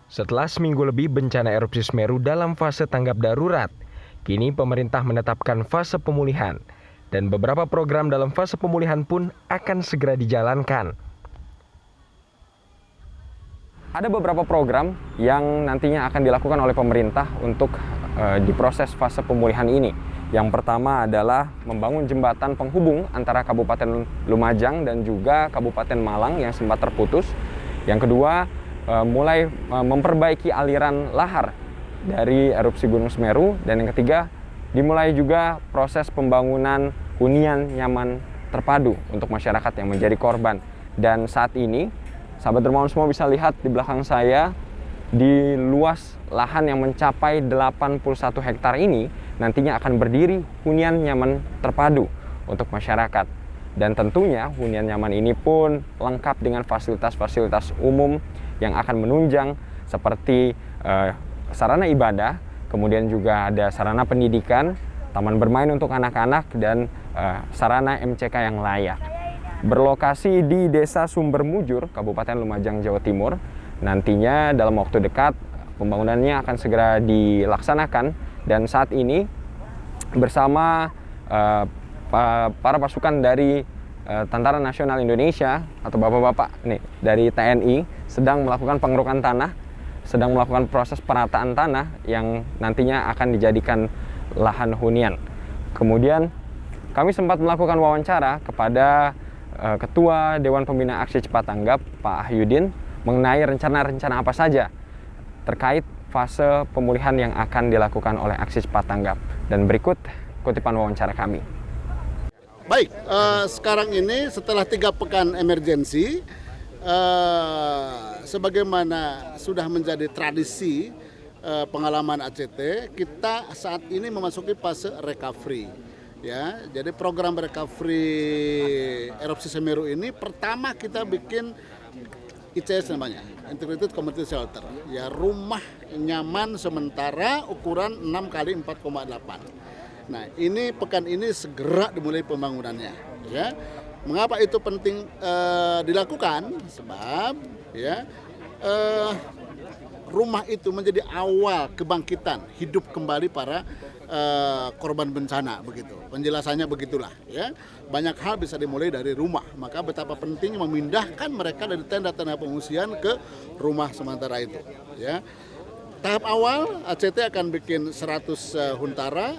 Setelah seminggu lebih bencana erupsi Semeru dalam fase tanggap darurat, kini pemerintah menetapkan fase pemulihan dan beberapa program dalam fase pemulihan pun akan segera dijalankan. Ada beberapa program yang nantinya akan dilakukan oleh pemerintah untuk di proses fase pemulihan ini. Yang pertama adalah membangun jembatan penghubung antara Kabupaten Lumajang dan juga Kabupaten Malang yang sempat terputus. Yang kedua, mulai memperbaiki aliran lahar dari erupsi Gunung Semeru. Dan yang ketiga, dimulai juga proses pembangunan hunian nyaman terpadu untuk masyarakat yang menjadi korban. Dan saat ini, sahabat dermawan semua bisa lihat di belakang saya, di luas lahan yang mencapai 81 hektar ini, nantinya akan berdiri hunian nyaman terpadu untuk masyarakat. Dan tentunya hunian nyaman ini pun lengkap dengan fasilitas-fasilitas umum yang akan menunjang seperti sarana ibadah, kemudian juga ada sarana pendidikan, taman bermain untuk anak-anak, dan sarana MCK yang layak. Berlokasi di Desa Sumbermujur, Kabupaten Lumajang, Jawa Timur, nantinya dalam waktu dekat pembangunannya akan segera dilaksanakan. Dan saat ini bersama para pasukan dari Tentara Nasional Indonesia atau bapak-bapak nih dari TNI sedang melakukan pengerukan tanah, sedang melakukan proses perataan tanah yang nantinya akan dijadikan lahan hunian. Kemudian kami sempat melakukan wawancara kepada Ketua Dewan Pembina Aksi Cepat Tanggap, Pak Ahyudin, mengenai rencana-rencana apa saja terkait fase pemulihan yang akan dilakukan oleh Aksi Cepat Tanggap. Dan berikut kutipan wawancara kami. Baik, sekarang ini setelah 3 pekan emergensi, sebagaimana sudah menjadi tradisi pengalaman ACT, kita saat ini memasuki fase recovery. Ya, jadi program recovery erupsi Semeru ini pertama kita bikin ICS namanya, Integrated Community Shelter. Ya, rumah nyaman sementara ukuran 6 kali 4,8. Nah, ini pekan ini segera dimulai pembangunannya. Ya, mengapa itu penting dilakukan? Sebab ya rumah itu menjadi awal kebangkitan hidup kembali para korban bencana, begitu. Penjelasannya begitulah. Ya, banyak hal bisa dimulai dari rumah. Maka betapa pentingnya memindahkan mereka dari tenda-tenda pengungsian ke rumah sementara itu. Ya. Tahap awal ACT akan bikin 100 huntara.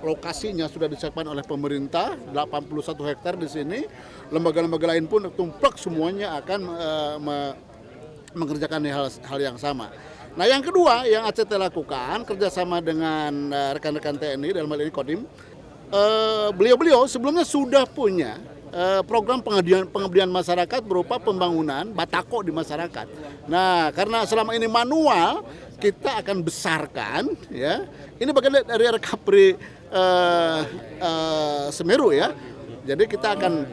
Lokasinya sudah disiapkan oleh pemerintah, 81 hektar di sini. Lembaga-lembaga lain pun tumplek semuanya akan mengerjakan hal yang sama. Nah, yang kedua yang ACT lakukan kerjasama dengan rekan-rekan TNI dalam hal ini Kodim, beliau-beliau sebelumnya sudah punya program pengabdian masyarakat berupa pembangunan batako di masyarakat. Nah, karena selama ini manual, kita akan besarkan, ya. Ini bagian dari recovery Semeru, ya. Jadi kita akan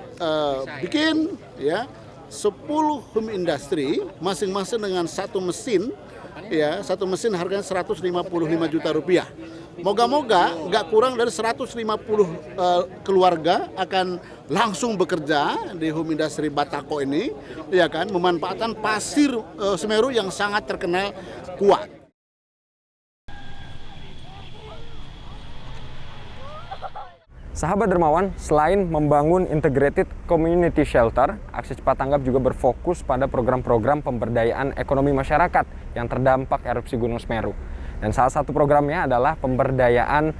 bikin, ya, 10 home industry masing-masing dengan satu mesin, ya, satu mesin harganya 155 juta rupiah. Moga-moga nggak kurang dari 150 keluarga akan langsung bekerja di home industry batako ini, ya kan, memanfaatkan pasir Semeru yang sangat terkenal kuat. Sahabat dermawan, selain membangun integrated community shelter, Aksi Cepat Tanggap juga berfokus pada program-program pemberdayaan ekonomi masyarakat yang terdampak erupsi Gunung Semeru. Dan salah satu programnya adalah pemberdayaan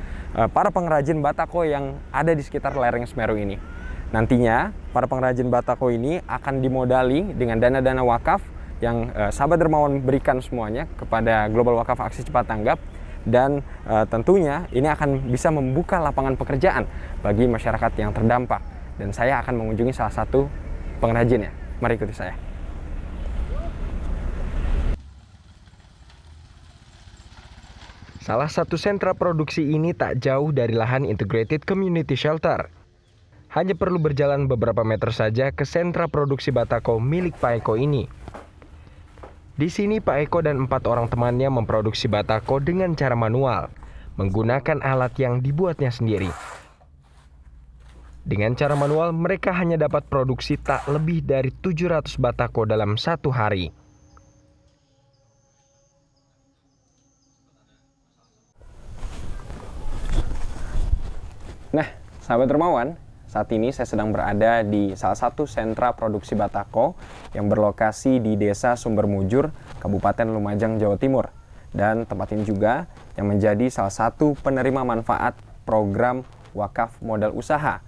para pengrajin batako yang ada di sekitar lereng Semeru ini. Nantinya, para pengrajin batako ini akan dimodali dengan dana-dana wakaf yang sahabat dermawan berikan semuanya kepada Global Wakaf Aksi Cepat Tanggap. Dan tentunya ini akan bisa membuka lapangan pekerjaan bagi masyarakat yang terdampak. Dan saya akan mengunjungi salah satu pengrajinnya. Mari ikuti saya. Salah satu sentra produksi ini tak jauh dari lahan Integrated Community Shelter. Hanya perlu berjalan beberapa meter saja ke sentra produksi batako milik Pak Eko ini. Di sini Pak Eko dan 4 orang temannya memproduksi batako dengan cara manual, menggunakan alat yang dibuatnya sendiri. Dengan cara manual, mereka hanya dapat produksi tak lebih dari 700 batako dalam satu hari. Nah, sahabat Dermawan, saat ini saya sedang berada di salah satu sentra produksi batako yang berlokasi di Desa Sumbermujur, Kabupaten Lumajang, Jawa Timur. Dan tempat ini juga yang menjadi salah satu penerima manfaat program wakaf modal usaha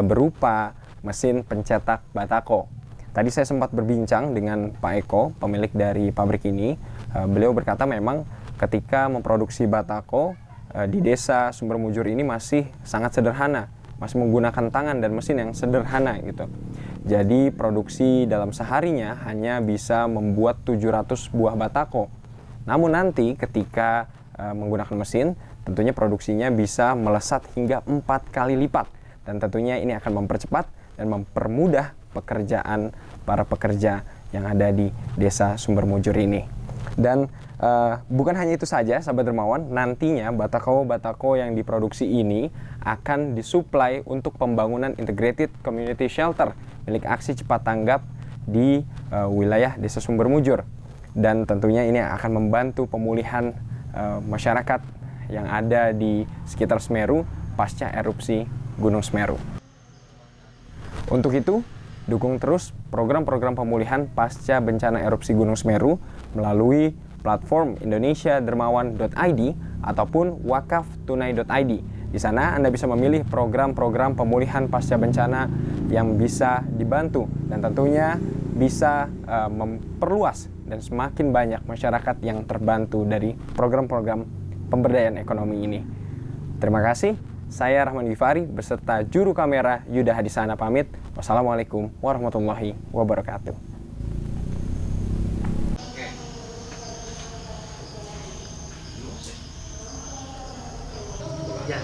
berupa mesin pencetak batako. Tadi saya sempat berbincang dengan Pak Eko, pemilik dari pabrik ini. Beliau berkata memang ketika memproduksi batako di Desa Sumbermujur ini masih sangat sederhana, masih menggunakan tangan dan mesin yang sederhana gitu. Jadi produksi dalam seharinya hanya bisa membuat 700 buah batako. Namun nanti ketika menggunakan mesin, tentunya produksinya bisa melesat hingga 4 kali lipat. Dan tentunya ini akan mempercepat dan mempermudah pekerjaan para pekerja yang ada di Desa Sumbermujur ini. Dan bukan hanya itu saja, sahabat Dermawan, nantinya batako-batako yang diproduksi ini akan disuplai untuk pembangunan Integrated Community Shelter milik Aksi Cepat Tanggap di wilayah Desa Sumbermujur. Dan tentunya ini akan membantu pemulihan masyarakat yang ada di sekitar Semeru pasca erupsi Gunung Semeru. Untuk itu, dukung terus program-program pemulihan pasca bencana erupsi Gunung Semeru melalui platform indonesiadermawan.id ataupun wakaftunai.id. Di sana Anda bisa memilih program-program pemulihan pasca bencana yang bisa dibantu dan tentunya bisa memperluas dan semakin banyak masyarakat yang terbantu dari program-program pemberdayaan ekonomi ini. Terima kasih. Saya Rahman Gifari beserta juru kamera Yuda Hadisana pamit. Wassalamualaikum warahmatullahi wabarakatuh. Ya.